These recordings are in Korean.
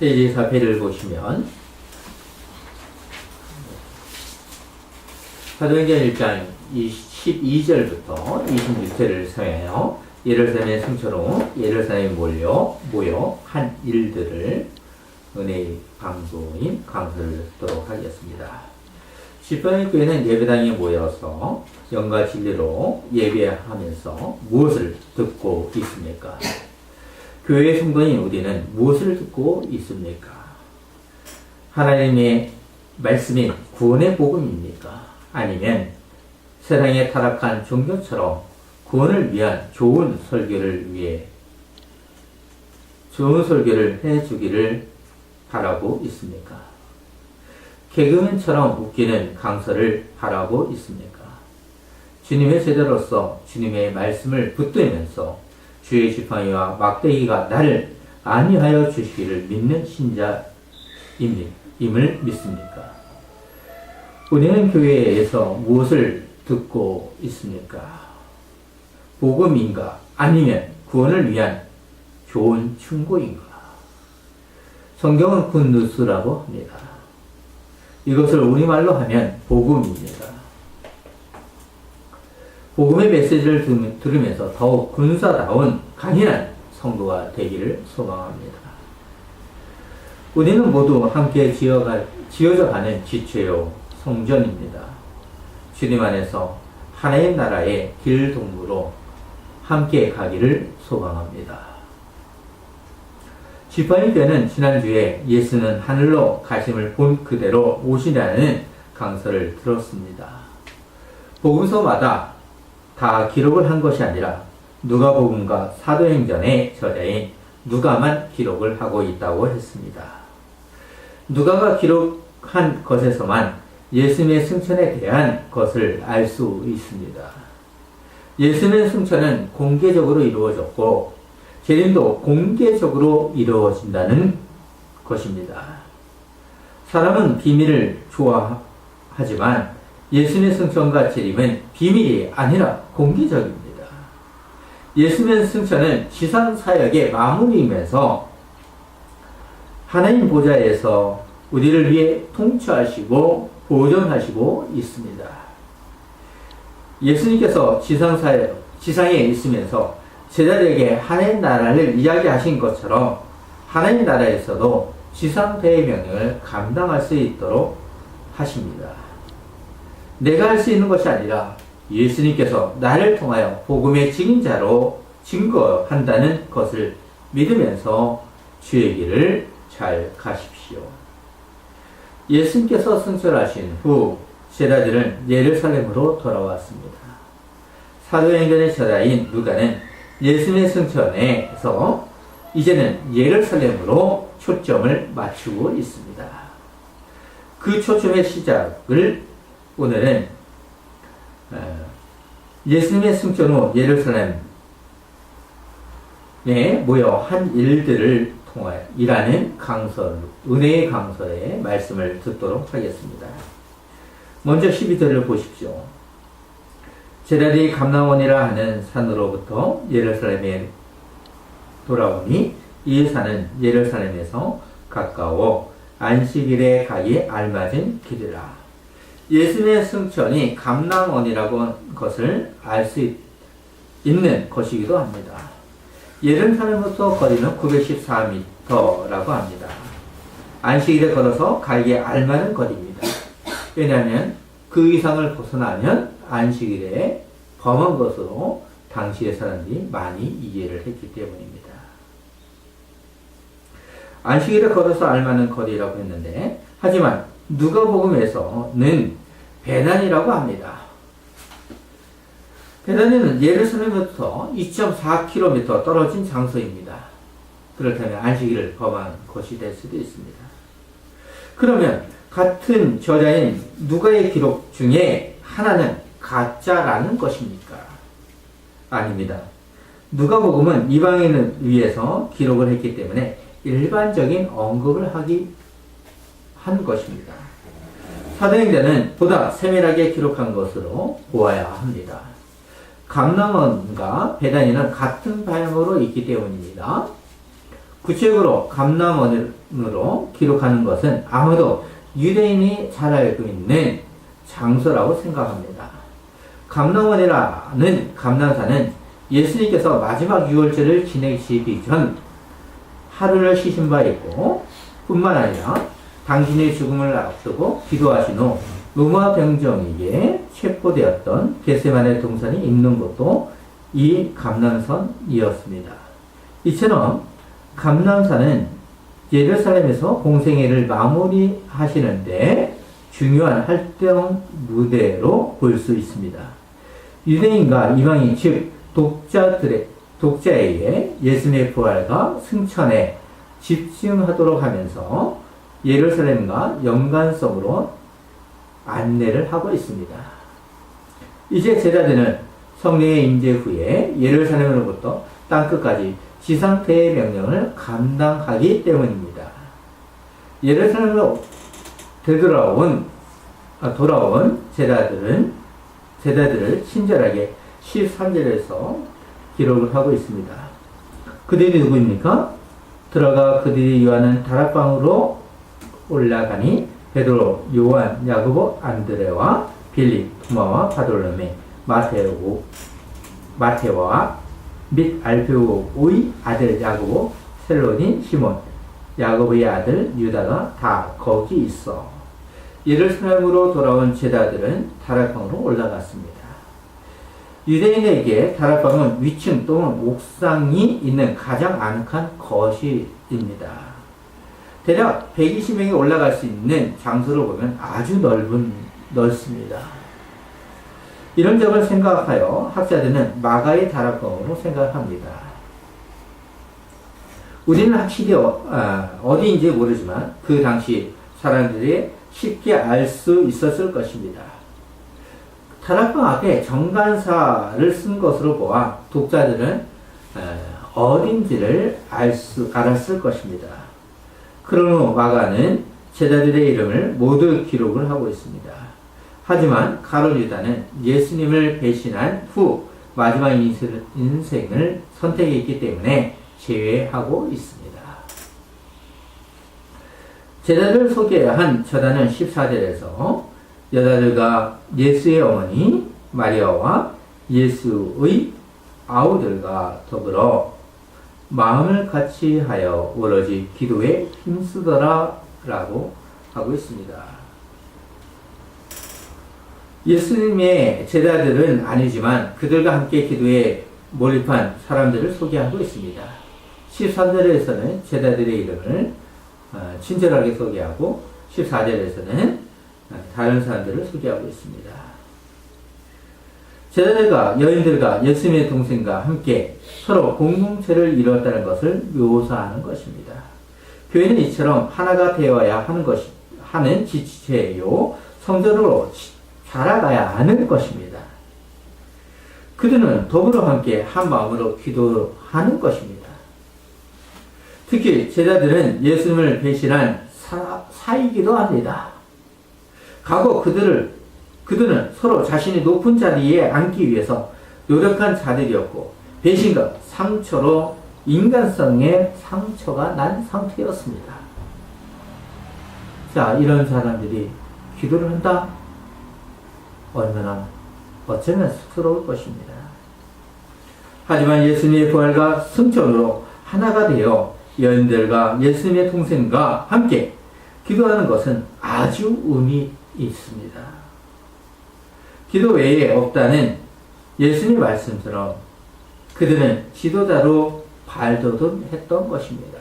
페이지 4페이지를 보시면 사도행전 1장 12절부터 26절을 사용하여 예루살렘의 승천후 예루살렘에 모여 한 일들을 은혜의 방송인 강서를 듣도록 하겠습니다. 시편의 교회는 예배당에 모여서 영과 진리로 예배하면서 무엇을 듣고 있습니까? 교회의 성도인 우리는 무엇을 듣고 있습니까? 하나님의 말씀인 구원의 복음입니까? 아니면 세상에 타락한 종교처럼 구원을 위한 좋은 설교를 해주기를 바라고 있습니까? 개그맨처럼 웃기는 강서를 바라고 있습니까? 주님의 세대로서 주님의 말씀을 붙들면서 주의 지팡이와 막대기가 나를 안위하여 주시기를 믿는 신자임을 믿습니까? 우리는 교회에서 무엇을 듣고 있습니까? 복음인가? 아니면 구원을 위한 좋은 충고인가? 성경은 굿뉴스라고 합니다. 이것을 우리말로 하면 복음입니다. 복음의 메시지를 들으면서 더욱 군사다운 강인한 성도가 되기를 소망합니다. 우리는 모두 함께 지어져가는 지체요 성전입니다. 주님 안에서 하나님 나라의 길동무로 함께 가기를 소망합니다. 지팡이 교회는 지난주에 예수는 하늘로 가심을 본 그대로 오시라는 강서를 들었습니다. 복음서마다 다 기록을 한 것이 아니라 누가복음과 사도행전의 저자인 누가만 기록을 하고 있다고 했습니다. 누가가 기록한 것에서만 예수님의 승천에 대한 것을 알 수 있습니다. 예수님의 승천은 공개적으로 이루어졌고 재림도 공개적으로 이루어진다는 것입니다. 사람은 비밀을 좋아하지만 예수님의 승천과 재림은 비밀이 아니라 공개적입니다. 예수님의 승천은 지상 사역의 마무리이면서 하나님 보좌에서 우리를 위해 통치하시고 보존하시고 있습니다. 예수님께서 지상에 있으면서 제자들에게 하나님 나라를 이야기하신 것처럼 하나님 나라에서도 지상 대명령을 감당할 수 있도록 하십니다. 내가 할 수 있는 것이 아니라 예수님께서 나를 통하여 복음의 증인자로 증거한다는 것을 믿으면서 주의 길을 잘 가십시오. 예수님께서 승천하신 후 제자들은 예루살렘으로 돌아왔습니다. 사도행전의 저자인 누가는 예수님의 승천에서 이제는 예루살렘으로 초점을 맞추고 있습니다. 그 초점의 시작을 오늘은 예수님의 승천 후 예루살렘에 모여 한 일들을 통하여 일하는 은혜의 강서의 말씀을 듣도록 하겠습니다. 먼저 12절을 보십시오. 제자들이 감람원이라 하는 산으로부터 예루살렘에 돌아오니 이 산은 예루살렘에서 가까워 안식일에 가기 알맞은 길이라. 예수님의 승천이 감람원이라고 하는 것을 알 수 있는 것이기도 합니다. 예루살렘부터 거리는 914m라고 합니다. 안식일에 걸어서 가기에 알맞은 거리입니다. 왜냐하면 그 이상을 벗어나면 안식일에 범한 것으로 당시의 사람들이 많이 이해를 했기 때문입니다. 안식일에 걸어서 알만한 거리라고 했는데, 하지만 누가복음에서는 베단이라고 합니다. 베단이는 예루살렘부터 2.4km 떨어진 장소입니다. 그렇다면 안식일을 범한 것이 될 수도 있습니다. 그러면 같은 저자인 누가의 기록 중에 하나는 가짜라는 것입니까? 아닙니다. 누가복음은 이방인을 위해서 기록을 했기 때문에 일반적인 언급을 한 것입니다. 사도행전은 보다 세밀하게 기록한 것으로 보아야 합니다. 감람원과 베다니는 같은 방향으로 있기 때문입니다. 구체적으로 감람원으로 기록하는 것은 아마도 유대인이 잘 알고 있는 장소라고 생각합니다. 감람원이라는 감람산은 예수님께서 마지막 유월절을 지내시기 전 하루를 쉬신 바 있고, 뿐만 아니라 당신의 죽음을 앞두고 기도하신 후 로마 병정에게 체포되었던 겟세마네 동산이 있는 곳도 이 감람산이었습니다. 이처럼 감람산은 예루살렘에서 공생애를 마무리하시는데 중요한 활동 무대로 볼 수 있습니다. 유대인과 이방인 즉 독자에게 예수님의 부활과 승천에 집중하도록 하면서 예루살렘과 연관성으로 안내를 하고 있습니다. 이제 제자들은 성령의 임재 후에 예루살렘으로부터 땅끝까지 지상태의 명령을 감당하기 때문입니다. 예루살렘으로 돌아온 제자들을 친절하게 13절에서 기록을 하고 있습니다. 그들이 누구입니까? 들어가 그들이 요하는 다락방으로 올라가니 베드로, 요한, 야고보, 안드레와 빌립, 도마와 바돌로메, 마테와 및 알페오의 아들 야고보, 셀로닌 시몬, 야고보의 아들 유다가 다 거기 있어. 예루살렘으로 돌아온 제자들은 다락방으로 올라갔습니다. 유대인에게 다락방은 위층 또는 옥상이 있는 가장 아늑한 거실입니다. 대략 120명이 올라갈 수 있는 장소로 보면 아주 넓습니다. 이런 점을 생각하여 학자들은 마가의 다락방으로 생각합니다. 우리는 확실히 어디인지 모르지만 그 당시 사람들이 쉽게 알 수 있었을 것입니다. 다락방 앞에 정관사를 쓴 것으로 보아 독자들은 어딘지를 알았을 것입니다. 그런 후 마가는 제자들의 이름을 모두 기록을 하고 있습니다. 하지만 가룟 유다는 예수님을 배신한 후 마지막 인생을 선택했기 때문에 제외하고 있습니다. 제자들을 소개한 저자는 14절에서 여자들과 예수의 어머니 마리아와 예수의 아우들과 더불어 마음을 같이 하여 오로지 기도에 힘쓰더라 라고 하고 있습니다. 예수님의 제자들은 아니지만 그들과 함께 기도에 몰입한 사람들을 소개하고 있습니다. 13절에서는 제자들의 이름을 친절하게 소개하고 14절에서는 다른 사람들을 소개하고 있습니다. 제자들과 여인들과 예수님의 동생과 함께 서로 공동체를 이루었다는 것을 묘사하는 것입니다. 교회는 이처럼 하나가 되어야 하는 지체요 성전으로 자라가야 하는 것입니다. 그들은 더불어 함께 한 마음으로 기도하는 것입니다. 특히 제자들은 예수님을 배신한 사이기도 합니다. 과거 그들은 서로 자신이 높은 자리에 앉기 위해서 노력한 자들이었고 배신과 상처로 인간성의 상처가 난 상태였습니다. 자, 이런 사람들이 기도를 한다? 얼마나 어쩌면 쑥스러울 것입니다. 하지만 예수님의 부활과 승천으로 하나가 되어 여인들과 예수님의 동생과 함께 기도하는 것은 아주 의미 있습니다. 기도 외에 없다는 예수님의 말씀처럼 그들은 지도자로 발돋움했던 것입니다.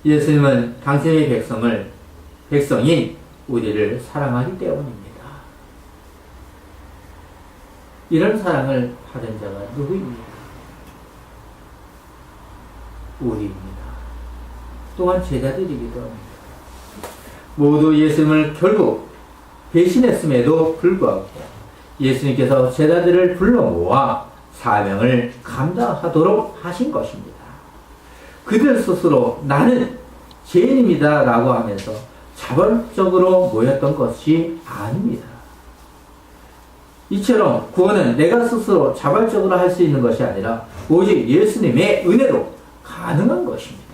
예수님은 당신의 백성인 우리를 사랑하기 때문입니다. 이런 사랑을 받은 자가 누구입니까? 우리입니다. 또한 제자들이기도 합니다. 모두 예수님을 결국 배신했음에도 불구하고 예수님께서 제자들을 불러 모아 사명을 감당하도록 하신 것입니다. 그들 스스로 나는 죄인입니다 라고 하면서 자발적으로 모였던 것이 아닙니다. 이처럼 구원은 내가 스스로 자발적으로 할 수 있는 것이 아니라 오직 예수님의 은혜로 가능한 것입니다.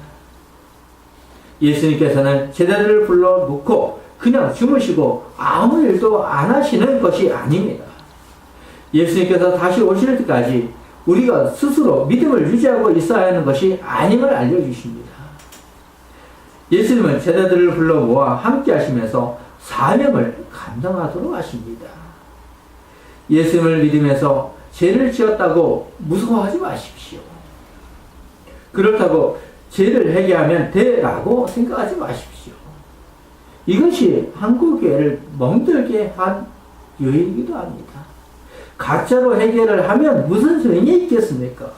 예수님께서는 제자들을 불러놓고 그냥 주무시고 아무 일도 안 하시는 것이 아닙니다. 예수님께서 다시 오실 때까지 우리가 스스로 믿음을 유지하고 있어야 하는 것이 아님을 알려주십니다. 예수님은 제자들을 불러 모아 함께 하시면서 사명을 감당하도록 하십니다. 예수님을 믿으면서 죄를 지었다고 무서워하지 마십시오. 그렇다고 죄를 회개하면 돼라고 생각하지 마십시오. 이것이 한국교회를 멍들게 한 요인이기도 합니다. 가짜로 회개를 하면 무슨 소용이 있겠습니까?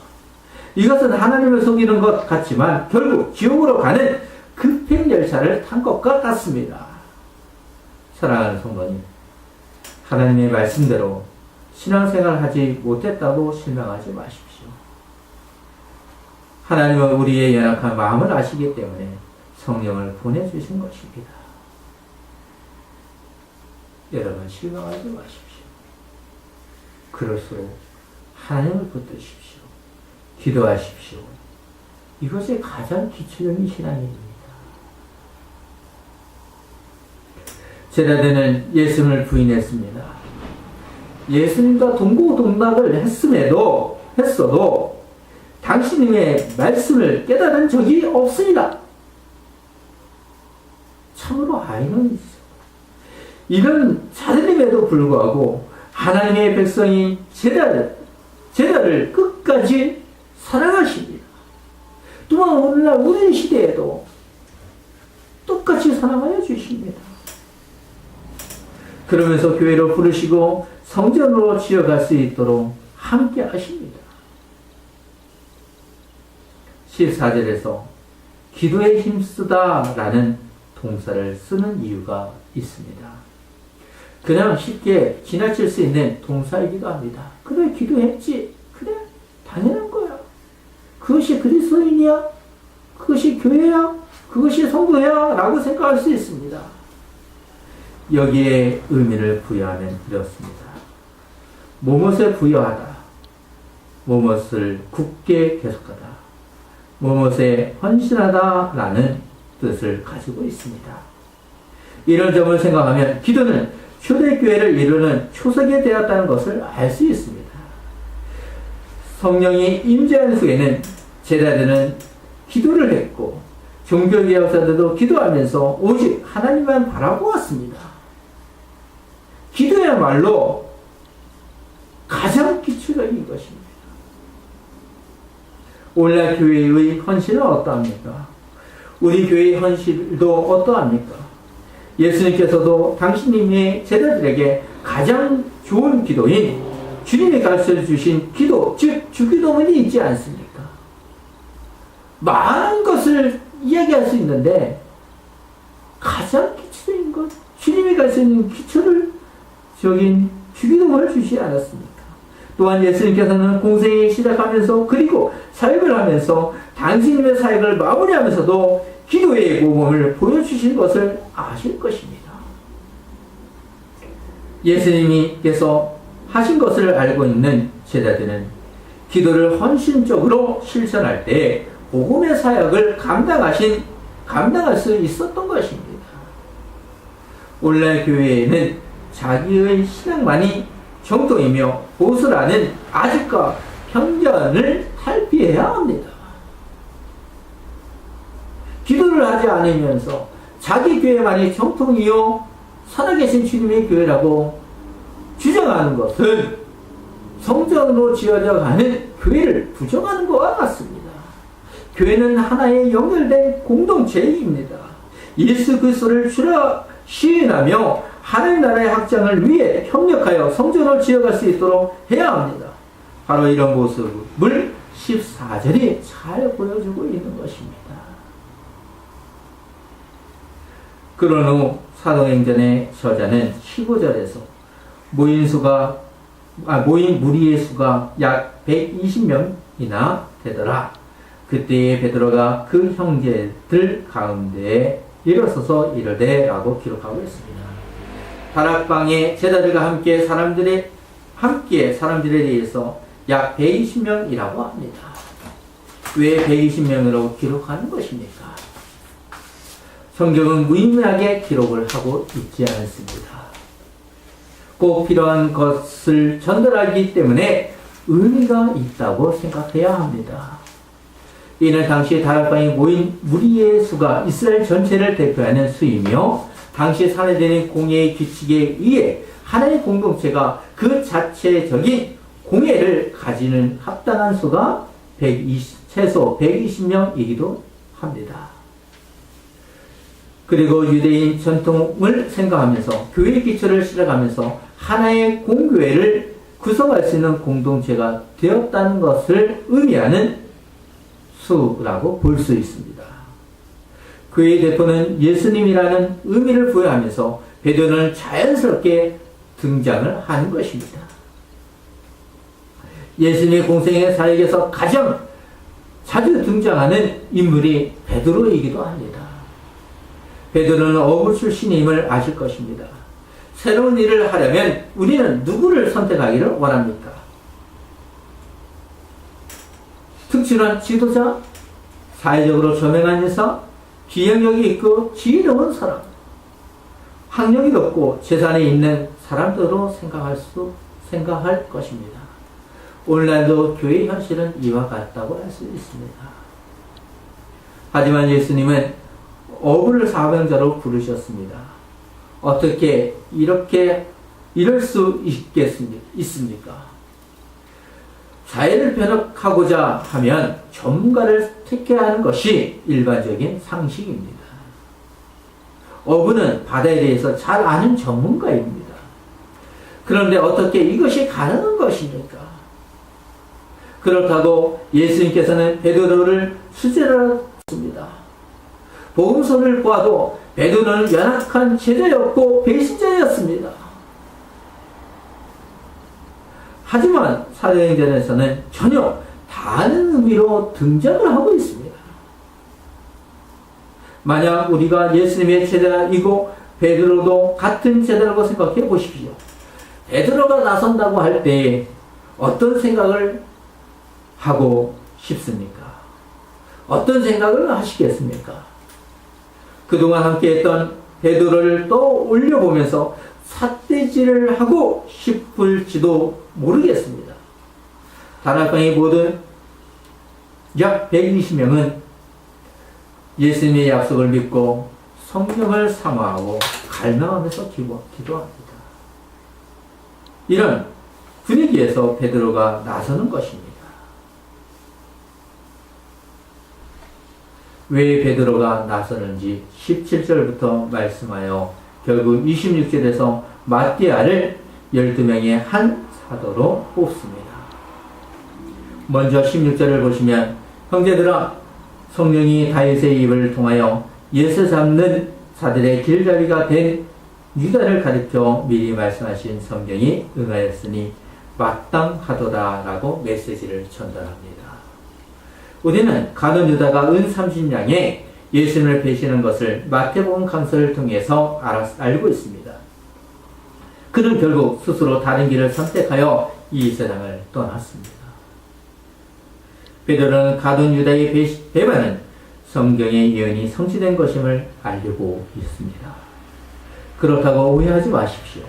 이것은 하나님을 속이는 것 같지만 결국 지옥으로 가는 급행열차를 탄 것과 같습니다. 사랑하는 성도님, 하나님의 말씀대로 신앙생활 하지 못했다고 실망하지 마십시오. 하나님은 우리의 연약한 마음을 아시기 때문에 성령을 보내주신 것입니다. 여러분 실망하지 마십시오. 그럴수록 하나님을 붙드십시오. 기도하십시오. 이것이 가장 기초적인 신앙입니다. 제자들은 예수님을 부인했습니다. 예수님과 동고동락을 했어도 당신의 말씀을 깨달은 적이 없습니다. 참으로 아이러니죠. 이런 자들임에도 불구하고 하나님의 백성인 제자를 끝까지 사랑하십니다. 또한 오늘날 우리 시대에도 똑같이 사랑하여 주십니다. 그러면서 교회로 부르시고 성전으로 지어갈 수 있도록 함께 하십니다. 14절에서 기도에 힘쓰다 라는 동사를 쓰는 이유가 있습니다. 그냥 쉽게 지나칠 수 있는 동사이기도 합니다. 그래, 기도했지. 그래, 당연한 거야. 그것이 그리스도인이야? 그것이 교회야? 그것이 성도야? 라고 생각할 수 있습니다. 여기에 의미를 부여하면 이렇습니다. 무엇에 부여하다, 무엇을 굳게 계속하다, 무엇에 헌신하다 라는 뜻을 가지고 있습니다. 이런 점을 생각하면 기도는 초대교회를 이루는 초석이 되었다는 것을 알 수 있습니다. 성령이 임재한 후에는 제자들은 기도를 했고 종교개혁자들도 기도하면서 오직 하나님만 바라보았습니다. 기도야말로 가장 기초적인 것입니다. 오늘날 교회의 헌신은 어떠합니까? 우리 교회의 헌신도 어떠합니까? 예수님께서도 당신님의 제자들에게 가장 좋은 기도인 주님이 가르쳐 주신 기도, 즉 주기도문이 있지 않습니까? 많은 것을 이야기할 수 있는데 가장 기초적인 것, 주님이 가르쳐 주신 기초를 적인 주기도문을 주시지 않았습니까? 또한 예수님께서는 공생이 시작하면서 그리고 사역을 하면서 당신님의 사역을 마무리하면서도 기도의 모범을 보여주신 것을 아실 것입니다. 예수님께서 하신 것을 알고 있는 제자들은 기도를 헌신적으로 실천할 때 복음의 사역을 감당할 수 있었던 것입니다. 오늘날 교회에는 자기의 신앙만이 정통이며 보수라는 아직과 편견을 탈피해야 합니다. 기도를 하지 않으면서 자기 교회만이 정통이요 살아계신 주님의 교회라고 주장하는 것은 성전으로 지어져 가는 교회를 부정하는 것과 같습니다. 교회는 하나의 연결된 공동체입니다. 예수 그리스도를 주라 시인하며 하나님 나라의 확장을 위해 협력하여 성전을 지어갈 수 있도록 해야 합니다. 바로 이런 모습을 14절이 잘 보여주고 있는 것입니다. 그런 후 사도행전의 저자는 15절에서 모인 무리의 수가 약 120명이나 되더라. 그때에 베드로가 그 형제들 가운데에 일어서서 이르되 라고 기록하고 있습니다. 다락방에 제자들과 함께 사람들에 대해서 약 120명이라고 합니다. 왜 120명으로 기록하는 것입니까? 성경은 무의미하게 기록을 하고 있지 않습니다. 꼭 필요한 것을 전달하기 때문에 의미가 있다고 생각해야 합니다. 이는 당시 다락방에 모인 무리의 수가 이스라엘 전체를 대표하는 수이며 당시 사내되는 공예의 규칙에 의해 하나의 공동체가 그 자체적인 공예를 가지는 합당한 수가 최소 120명이기도 합니다. 그리고 유대인 전통을 생각하면서 교회 기초를 실어가면서 하나의 공교회를 구성할 수 있는 공동체가 되었다는 것을 의미하는 수라고 볼 수 있습니다. 그의 대표는 예수님이라는 의미를 부여하면서 베드로는 자연스럽게 등장을 하는 것입니다. 예수님의 공생의 사역에서 가장 자주 등장하는 인물이 베드로이기도 합니다. 베드로는 어부 출신임을 아실 것입니다. 새로운 일을 하려면 우리는 누구를 선택하기를 원합니까? 특출한 지도자, 사회적으로 저명한 인사, 기억력이 있고 지혜로운 사람, 학력이 높고 재산이 있는 사람들로 생각할 것입니다. 오늘날도 교회 현실은 이와 같다고 할 수 있습니다. 하지만 예수님은 어부를 사명자로 부르셨습니다. 어떻게 이럴 수 있습니까? 사회를 변혁하고자 하면 전문가를 택해야 하는 것이 일반적인 상식입니다. 어부는 바다에 대해서 잘 아는 전문가입니다. 그런데 어떻게 이것이 가능한 것입니까? 그렇다고 예수님께서는 베드로를 수제하셨습니다. 복음서를 보아도 베드로는 연약한 제자였고 배신자였습니다. 하지만 사도행전에서는 전혀 다른 의미로 등장을 하고 있습니다. 만약 우리가 예수님의 제자이고 베드로도 같은 제자라고 생각해 보십시오. 베드로가 나선다고 할 때 어떤 생각을 하고 싶습니까? 어떤 생각을 하시겠습니까? 그동안 함께했던 베드로를 또 올려보면서 삿대질을 하고 싶을지도 모르겠습니다. 다락방의 모든 약 120명은 예수님의 약속을 믿고 성령을 사모하고 갈망하면서 기도합니다. 이런 분위기에서 베드로가 나서는 것입니다. 왜 베드로가 나서는지 17절부터 말씀하여 결국 26절에서 마띠아를 12명의 한 사도로 뽑습니다. 먼저 16절을 보시면 형제들아 성령이 다윗의 입을 통하여 예수 잡는 자들의 길잡이가 된 유다를 가리켜 미리 말씀하신 성경이 응하였으니 마땅하도다라고 메시지를 전달합니다. 우리는 가룟 유다가 은 30냥에 예수님을 배신한 것을 마태복음 강서를 통해서 알고 있습니다. 그는 결국 스스로 다른 길을 선택하여 이 세상을 떠났습니다. 베드로는 가룟 유다의 배반은 성경의 예언이 성취된 것임을 알고 있습니다. 그렇다고 오해하지 마십시오.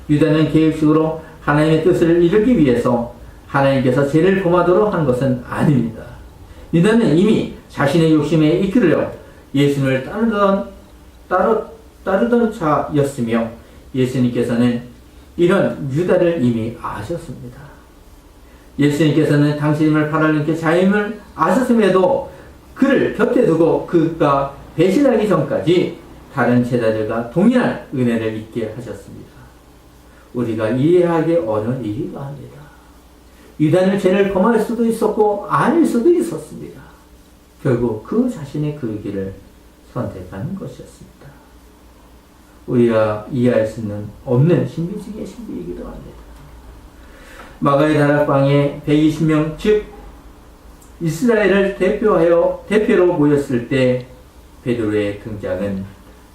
유다는 계획적으로 하나님의 뜻을 이루기 위해서 하나님께서 죄를 범하도록 한 것은 아닙니다. 유다는 이미 자신의 욕심에 이끌려 예수님을 따르던 자였으며 예수님께서는 이런 유다를 이미 아셨습니다. 예수님께서는 당신을 바라는 그 자임을 아셨음에도 그를 곁에 두고 그가 배신하기 전까지 다른 제자들과 동일한 은혜를 잊게 하셨습니다. 우리가 이해하기 어려운 일이기도 합니다. 유다는 죄를 범할 수도 있었고 아닐 수도 있었습니다. 결국 그 자신의 그 길을 선택하는 것이었습니다. 우리가 이해할 수는 없는 신비 중의 신비이기도 합니다. 마가의 다락방에 120명 즉 이스라엘을 대표로 모였을 때 베드로의 등장은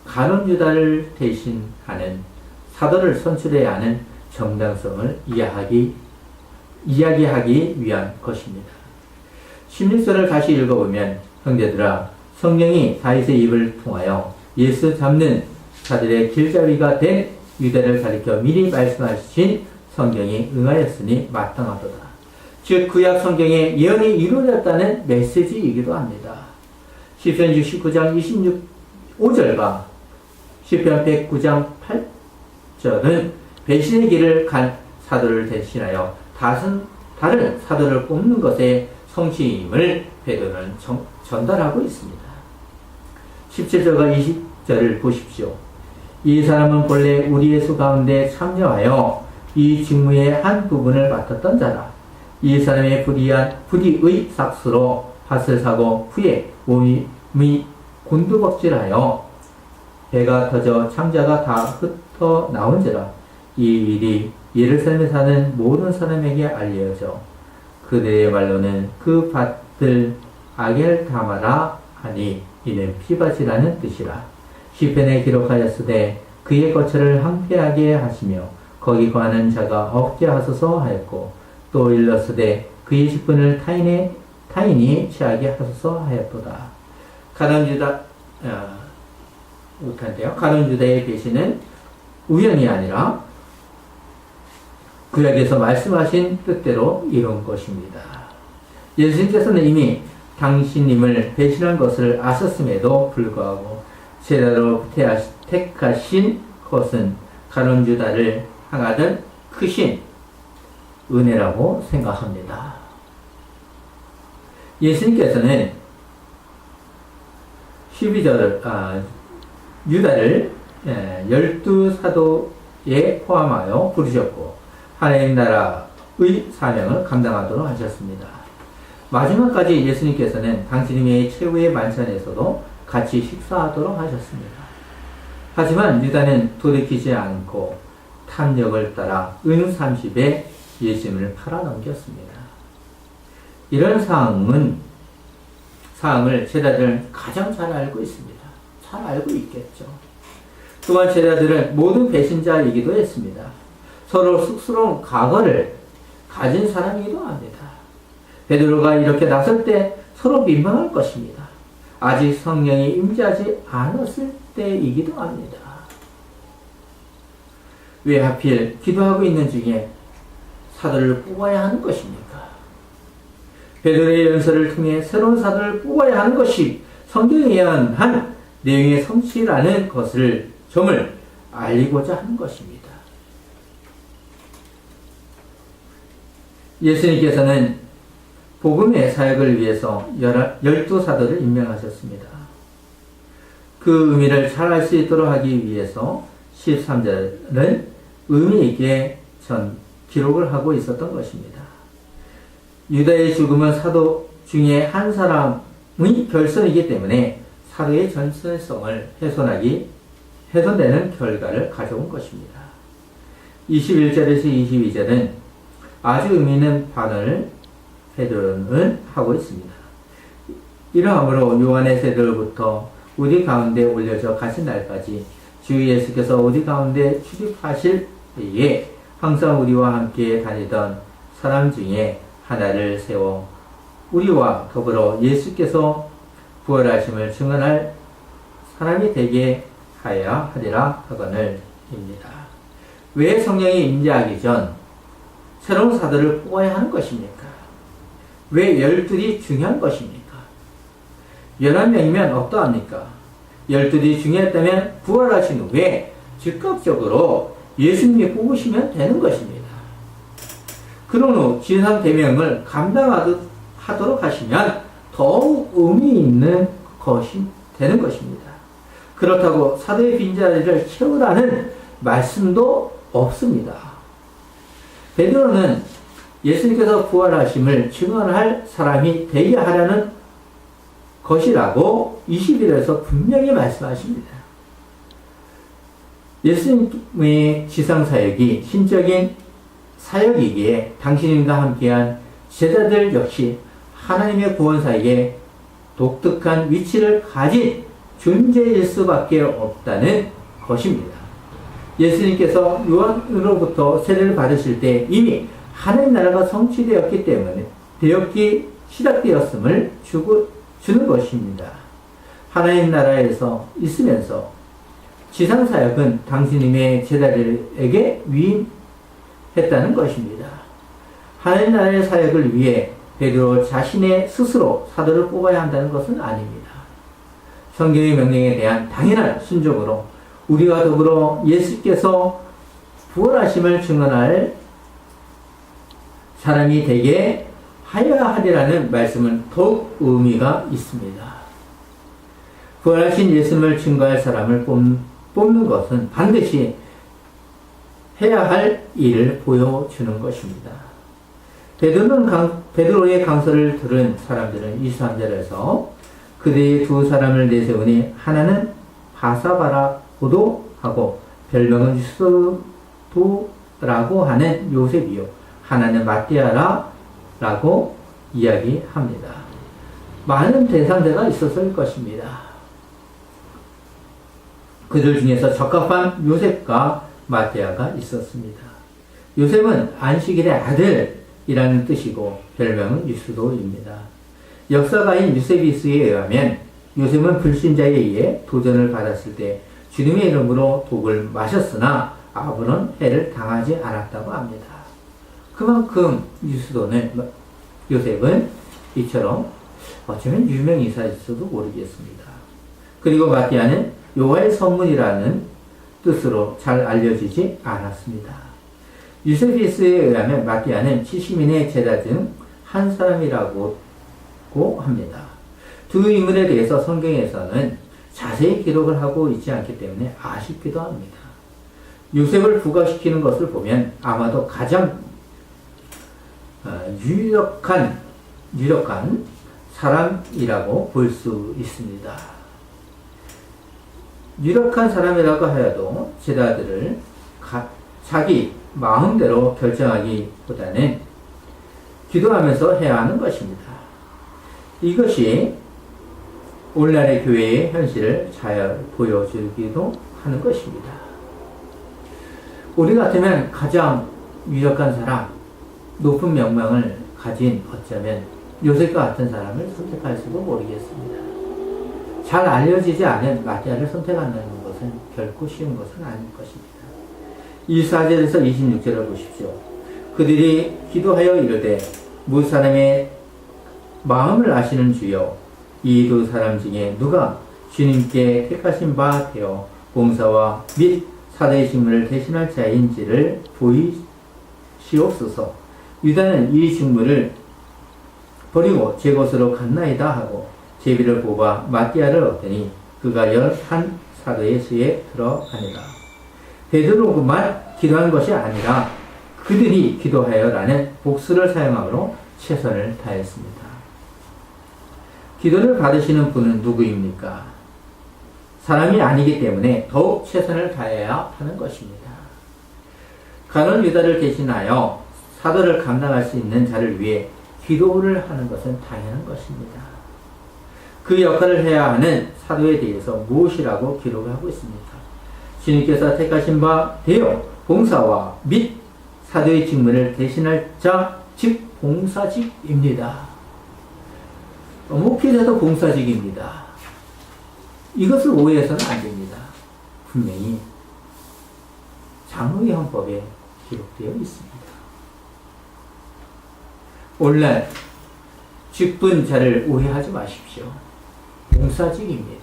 가룟 유다를 대신하는 사도를 선출해야 하는 정당성을 이야기하기 위한 것입니다. 16절을 다시 읽어보면 형제들아 성령이 다윗의 입을 통하여 예수 잡는 자들의 길잡이가 된 유대를 가리켜 미리 말씀하신 성경이 응하였으니 마땅하도다. 즉 구약 성경의 예언이 이루어졌다는 메시지이기도 합니다. 시편 69장 5절과 시편 109장 8절은 배신의 길을 간 사도를 대신하여 다른 사도를 뽑는 것에 성취임을 베드로는 전달하고 있습니다. 17절과 20절을 보십시오. 이 사람은 본래 우리의 수 가운데 참여하여 이 직무의 한 부분을 맡았던 자라. 이 사람의 부디의 삭수로 밭을 사고 후에 몸이 곤두벅질하여 배가 터져 창자가 다 흩어 나온지라. 이 일이 예루살렘에 사는 모든 사람에게 알려져 그들의 말로는 그 밭을 아겔다마라 하니 이는 피밭이라는 뜻이라. 시편에 기록하였으되 그의 거처를 황폐하게 하시며 거기 거하는 자가 없게 하소서 하였고 또 일렀으되 그의 직분을 타인이 취하게 하소서 하였도다. 가룟 유다의 배신은 우연이 아니라 구약에서 말씀하신 뜻대로 이룬 것입니다. 예수님께서는 이미 당신님을 배신한 것을 아셨음에도 불구하고 제자로 택하신 것은 가룟 유다를 향하던 크신 은혜라고 생각합니다. 예수님께서는 12절 유다를 12사도에 포함하여 부르셨고 하나님 나라의 사명을 감당하도록 하셨습니다. 마지막까지 예수님께서는 당신의 최후의 만찬에서도 같이 식사하도록 하셨습니다. 하지만 유다는 돌이키지 않고 탐욕을 따라 은 30에 예수님을 팔아넘겼습니다. 이런 사항을 제자들은 가장 잘 알고 있습니다. 잘 알고 있겠죠. 또한 제자들은 모든 배신자이기도 했습니다. 서로 쑥스러운 과거를 가진 사람이기도 합니다. 베드로가 이렇게 나설 때 서로 민망할 것입니다. 아직 성령이 임재하지 않았을 때이기도 합니다. 왜 하필 기도하고 있는 중에 사도를 뽑아야 하는 것입니까? 베드로의 연설을 통해 새로운 사도를 뽑아야 하는 것이 성경에 예언한 내용의 성취라는 점을 알리고자 하는 것입니다. 예수님께서는 복음의 사역을 위해서 12사도를 임명하셨습니다. 그 의미를 잘 알 수 있도록 하기 위해서 13절은 의미 있게 기록을 하고 있었던 것입니다. 유다의 죽음은 사도 중에 한 사람의 결선이기 때문에 사도의 전설성을 훼손되는 결과를 가져온 것입니다. 21절에서 22절은 아주 의미 있는 반응을 베드로는 하고 있습니다. 이러함으로 요한의 세대로부터 우리 가운데 올려져 가신 날까지 주 예수께서 우리 가운데 출입하실 때에 항상 우리와 함께 다니던 사람 중에 하나를 세워 우리와 더불어 예수께서 부활하심을 증언할 사람이 되게 하여야 하리라 하거늘입니다. 왜 성령이 임재하기 전 새로운 사도를 뽑아야 하는 것입니까? 왜 12이 중요한 것입니까? 11명이면 어떠합니까? 12이 중요했다면 부활하신 후에 즉각적으로 예수님이 뽑으시면 되는 것입니다. 그런 후 진상대명을 감당하도록 하시면 더욱 의미 있는 것이 되는 것입니다. 그렇다고 사도의 빈자리를 채우라는 말씀도 없습니다. 베드로는 예수님께서 부활하심을 증언할 사람이 되게 하려는 것이라고 21절에서 분명히 말씀하십니다. 예수님의 지상사역이 신적인 사역이기에 당신과 함께한 제자들 역시 하나님의 구원사역에 독특한 위치를 가진 존재일 수밖에 없다는 것입니다. 예수님께서 요한으로부터 세례를 받으실 때 이미 하나님 나라가 성취되었기 시작되었음을 주는 것입니다. 하나님 나라에서 있으면서 지상사역은 당신님의 제자들에게 위임했다는 것입니다. 하나님 나라의 사역을 위해 베드로 자신의 스스로 사도를 뽑아야 한다는 것은 아닙니다. 성경의 명령에 대한 당연한 순종으로 우리와 더불어 예수께서 부활하심을 증언할 사람이 되게 하여야 하리라는 말씀은 더욱 의미가 있습니다. 부활하신 예수님을 증거할 사람을 뽑는 것은 반드시 해야 할 일을 보여주는 것입니다. 베드로의 강서를 들은 사람들은 23절에서 그들이 두 사람을 내세우니 하나는 바사바라고도 하고 별명은 유스도라고 하는 요셉이요 하나는 마띠아라고 이야기합니다. 많은 대상자가 있었을 것입니다. 그들 중에서 적합한 요셉과 마띠아가 있었습니다. 요셉은 안식일의 아들이라는 뜻이고 별명은 유스도입니다. 역사가인 유세비스에 의하면 요셉은 불신자에 의해 도전을 받았을 때 주님의 이름으로 독을 마셨으나 아무런 해를 당하지 않았다고 합니다. 그만큼 요셉은 이처럼 어쩌면 유명 인사일지도 모르겠습니다. 그리고 마띠아는 여호와의 선문이라는 뜻으로 잘 알려지지 않았습니다. 유세비스에 의하면 마띠아는 70인의 제자 중 한 사람이라고 합니다. 두 인물에 대해서 성경에서는 자세히 기록을 하고 있지 않기 때문에 아쉽기도 합니다. 요셉을 부각시키는 것을 보면 아마도 가장 유력한 사람이라고 볼 수 있습니다. 유력한 사람이라고 하여도 제자들을 자기 마음대로 결정하기보다는 기도하면서 해야 하는 것입니다. 이것이 오늘날의 교회의 현실을 잘 보여주기도 하는 것입니다. 우리 같으면 가장 유력한 사람, 높은 명망을 가진 어쩌면 요셉과 같은 사람을 선택할지도 모르겠습니다. 잘 알려지지 않은 마띠아를 선택한다는 것은 결코 쉬운 것은 아닐 것입니다. 24절에서 26절을 보십시오. 그들이 기도하여 이르되 무엇 사람의 마음을 아시는 주여 이 두 사람 중에 누가 주님께 택하신 바 되어 봉사와 및 사도의 직무를 대신할 자인지를 보이시옵소서. 유다는 이 직무를 버리고 제 곳으로 갔나이다 하고 제비를 뽑아 마띠아를 얻더니 그가 11사도의 수에 들어가니라. 베드로만 기도한 것이 아니라 그들이 기도하여라는 복수를 사용함으로 최선을 다했습니다. 기도를 받으시는 분은 누구입니까? 사람이 아니기 때문에 더욱 최선을 다해야 하는 것입니다. 간원 유다를 대신하여 사도를 감당할 수 있는 자를 위해 기도를 하는 것은 당연한 것입니다. 그 역할을 해야 하는 사도에 대해서 무엇이라고 기록을 하고 있습니까? 주님께서 택하신 바 되어 봉사와 및 사도의 직무를 대신할 자, 즉 봉사직입니다. 목회자도 봉사직입니다. 이것을 오해해서는 안 됩니다. 분명히 장로의 헌법에 기록되어 있습니다. 오늘날 직분자를 오해하지 마십시오. 봉사직입니다.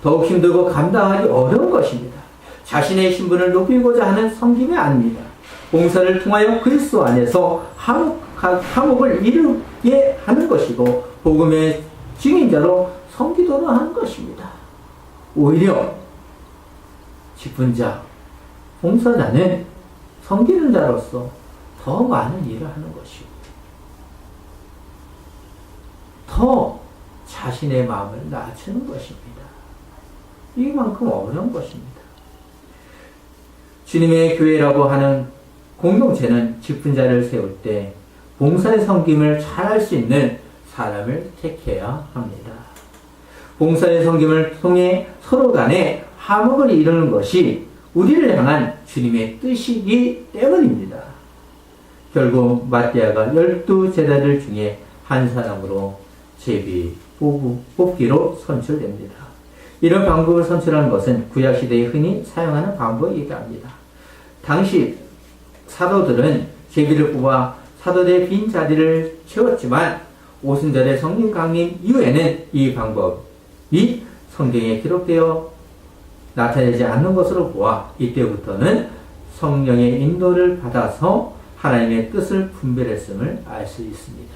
더욱 힘들고 감당하기 어려운 것입니다. 자신의 신분을 높이고자 하는 섬김이 아닙니다. 봉사를 통하여 그리스도 안에서 화목을 이루게 하는 것이고 복음의 증인자로 섬기도록 하는 것입니다. 오히려 직분자, 봉사자는 섬기는 자로서 더 많은 일을 하는 것이고 더 자신의 마음을 낮추는 것입니다. 이만큼 어려운 것입니다. 주님의 교회라고 하는 공동체는 직분자를 세울 때 봉사의 섬김을 잘할 수 있는 사람을 택해야 합니다. 봉사의 섬김을 통해 서로 간에 화목을 이루는 것이 우리를 향한 주님의 뜻이기 때문입니다. 결국 마띠아가 12 제자들 중에 한 사람으로 뽑기로 선출됩니다. 이런 방법을 선출하는 것은 구약시대에 흔히 사용하는 방법이기도 합니다. 당시 사도들은 제비를 뽑아 사도들의 빈 자리를 채웠지만 오순절의 성령 강림 이후에는 이 방법이 성경에 기록되어 나타내지 않는 것으로 보아 이때부터는 성령의 인도를 받아서 하나님의 뜻을 분별했음을 알 수 있습니다.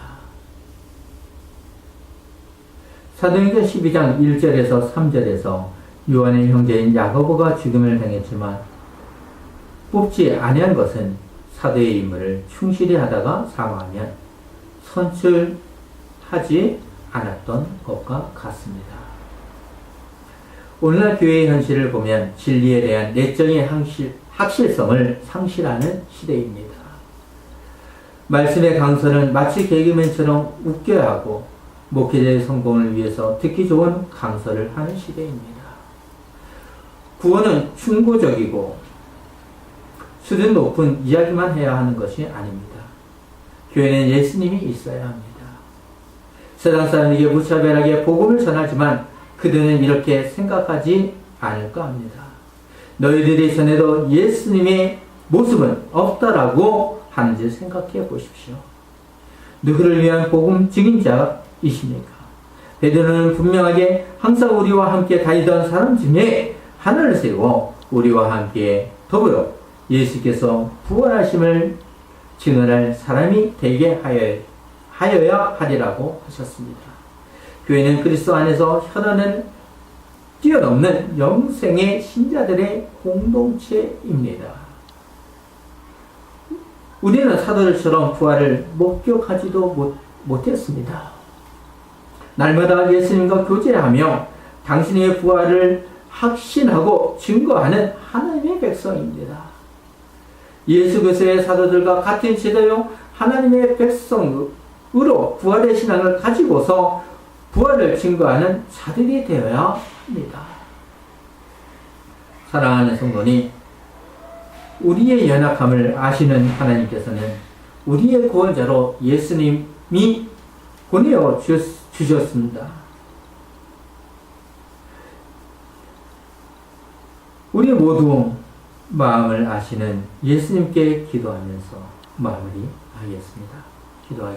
사도행전 12장 1절에서 3절에서 요한의 형제인 야고보가 죽임을 당했지만 뽑지 아니한 것은 사도의 임무를 충실히 하다가 사망하면 선출하지 않았던 것과 같습니다. 오늘날 교회의 현실을 보면 진리에 대한 내적인 확실성을 상실하는 시대입니다. 말씀의 강서는 마치 개그맨처럼 웃겨야 하고 목회자의 성공을 위해서 듣기 좋은 강서를 하는 시대입니다. 구원은 충고적이고 수준 높은 이야기만 해야 하는 것이 아닙니다. 교회는 예수님이 있어야 합니다. 세상 사람에게 무차별하게 복음을 전하지만 그들은 이렇게 생각하지 않을까 합니다. 너희들이 전에도 예수님의 모습은 없다라고 하는지 생각해 보십시오. 누구를 위한 복음 증인자이십니까? 베드로는 분명하게 항상 우리와 함께 다니던 사람 중에 하나를 세워 우리와 함께 더불어 예수께서 부활하심을 증언할 사람이 되게 하여야 하리라고 하셨습니다. 교회는 그리스도 안에서 혈연을 뛰어넘는 영생의 신자들의 공동체입니다. 우리는 사도들처럼 부활을 목격하지도 못했습니다. 날마다 예수님과 교제하며 당신의 부활을 확신하고 증거하는 하나님의 백성입니다. 예수 그리스도의 사도들과 같은 시대요 하나님의 백성으로 부활의 신앙을 가지고서 부활을 증거하는 자들이 되어야 합니다. 사랑하는 성도님, 우리의 연약함을 아시는 하나님께서는 우리의 구원자로 예수님이 보내어 주셨습니다. 우리 모두 마음을 아시는 예수님께 기도하면서 마무리하겠습니다. 기도하겠습니다.